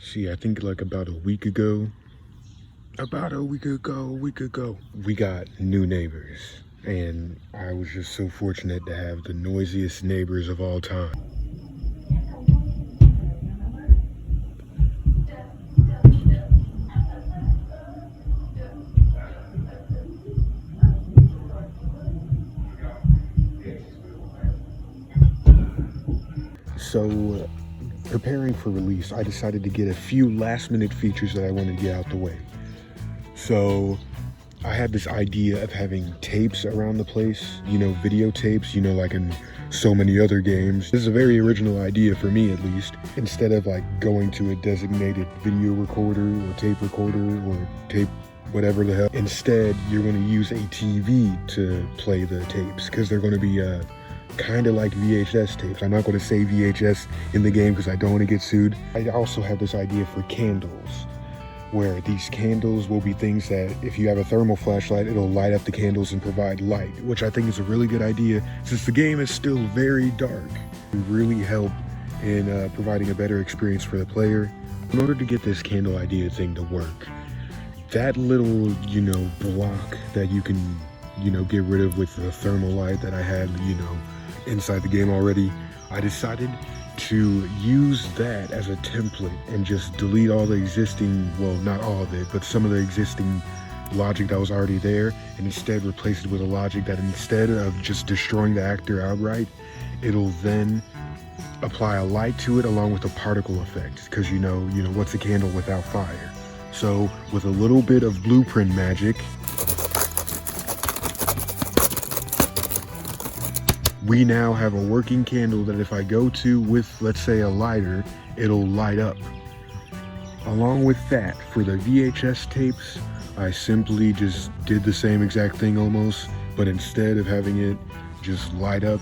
See, I think like about a week ago, we got new neighbors. And I was just so fortunate to have the noisiest neighbors of all time. So, preparing for release, I decided to get a few last minute features that I wanted to get out the way. So, I had this idea of having tapes around the place, videotapes, like in so many other games. This is a very original idea for me, at least. Instead of like going to a designated video recorder or tape whatever the hell. Instead, you're going to use a TV to play the tapes because they're going to be kind of like VHS tapes. I'm not going to say VHS in the game because I don't want to get sued. I also have this idea for candles, where these candles will be things that if you have a thermal flashlight, it'll light up the candles and provide light, which I think is a really good idea since the game is still very dark. It really help in providing a better experience for the player. In order to get this candle idea thing to work, that little, block that you can, get rid of with the thermal light that I had, inside the game already, I decided to use that as a template and just delete all the existing, well, not all of it, but some of the existing logic that was already there, and instead replace it with a logic that instead of just destroying the actor outright, it'll then apply a light to it along with a particle effect, because what's a candle without fire? So with a little bit of blueprint magic, we now have a working candle that if I go to with, let's say, a lighter, it'll light up. Along with that, for the VHS tapes, I simply just did the same exact thing almost, but instead of having it just light up,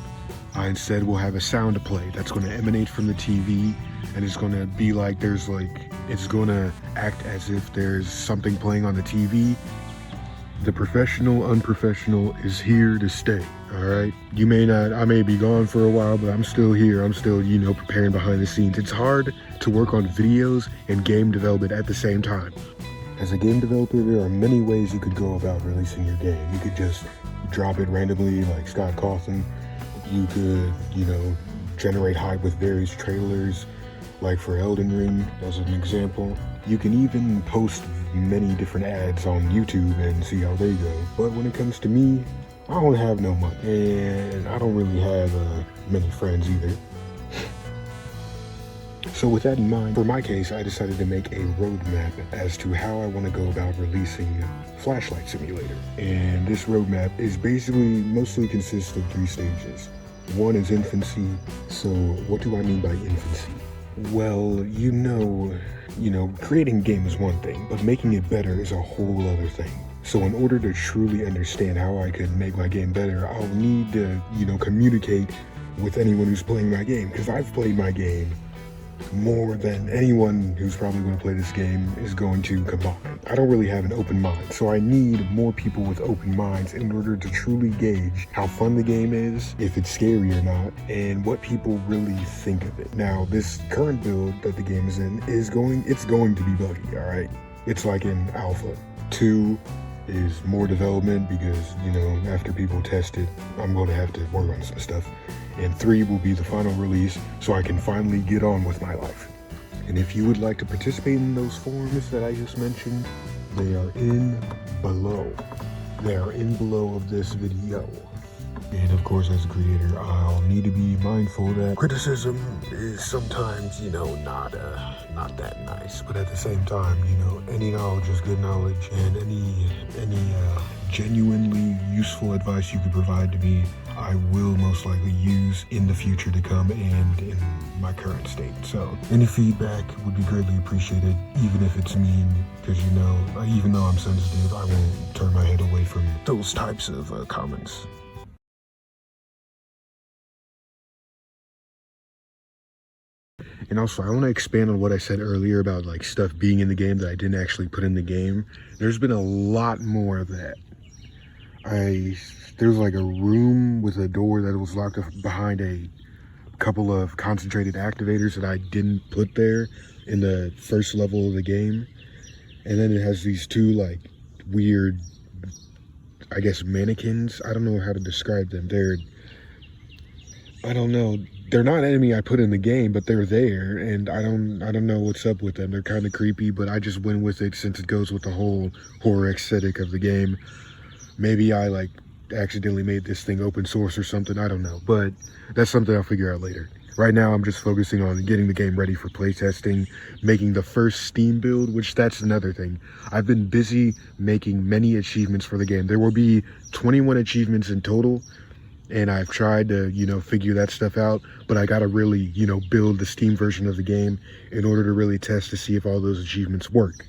I instead will have a sound to play that's going to emanate from the TV, and it's going to be like it's going to act as if there's something playing on the TV. The professional unprofessional is here to stay, all right? I may be gone for a while, but I'm still here. I'm still, preparing behind the scenes. It's hard to work on videos and game development at the same time. As a game developer, there are many ways you could go about releasing your game. You could just drop it randomly like Scott Cawthon. You could, generate hype with various trailers, like for Elden Ring, as an example. You can even post many different ads on YouTube and see how they go. But when it comes to me, I don't have no money, and I don't really have many friends either. So with that in mind, for my case, I decided to make a roadmap as to how I want to go about releasing Flashlight Simulator. And this roadmap is basically mostly consists of 3 stages. One is infancy. So what do I mean by infancy? Well, creating a game is one thing, but making it better is a whole other thing. So in order to truly understand how I could make my game better, I'll need to, communicate with anyone who's playing my game, because I've played my game more than anyone who's probably going to play this game is going to combine. I don't really have an open mind, so I need more people with open minds in order to truly gauge how fun the game is, if it's scary or not, and what people really think of it. Now, this current build that the game is in it's going to be buggy, all right? It's like in alpha. 2 is more development because, after people test it, I'm going to have to work on some stuff. And 3 will be the final release, so I can finally get on with my life. And if you would like to participate in those forums that I just mentioned, they are in below. They are in below of this video. And of course, as a creator, I'll need to be mindful that criticism is sometimes, not that nice. But at the same time, any knowledge is good knowledge, and any genuinely useful advice you could provide to me, I will most likely use in the future to come and in my current state. So any feedback would be greatly appreciated, even if it's mean, because even though I'm sensitive, I won't turn my head away from those types of comments. And also, I want to expand on what I said earlier about like stuff being in the game that I didn't actually put in the game. There's been a lot more of that. There was like a room with a door that was locked up behind a couple of concentrated activators that I didn't put there. in the first level of the game. And then it has these two like weird, I guess, mannequins. I don't know how to describe them. I don't know. They're not enemy I put in the game, but they're there, and I don't know what's up with them. They're kind of creepy, but I just went with it since it goes with the whole horror aesthetic of the game. Maybe I like accidentally made this thing open source or something. I don't know, but that's something I'll figure out later. Right now, I'm just focusing on getting the game ready for playtesting, making the first Steam build, which that's another thing. I've been busy making many achievements for the game. There will be 21 achievements in total, and I've tried to, figure that stuff out, but I gotta really, build the Steam version of the game in order to really test to see if all those achievements work.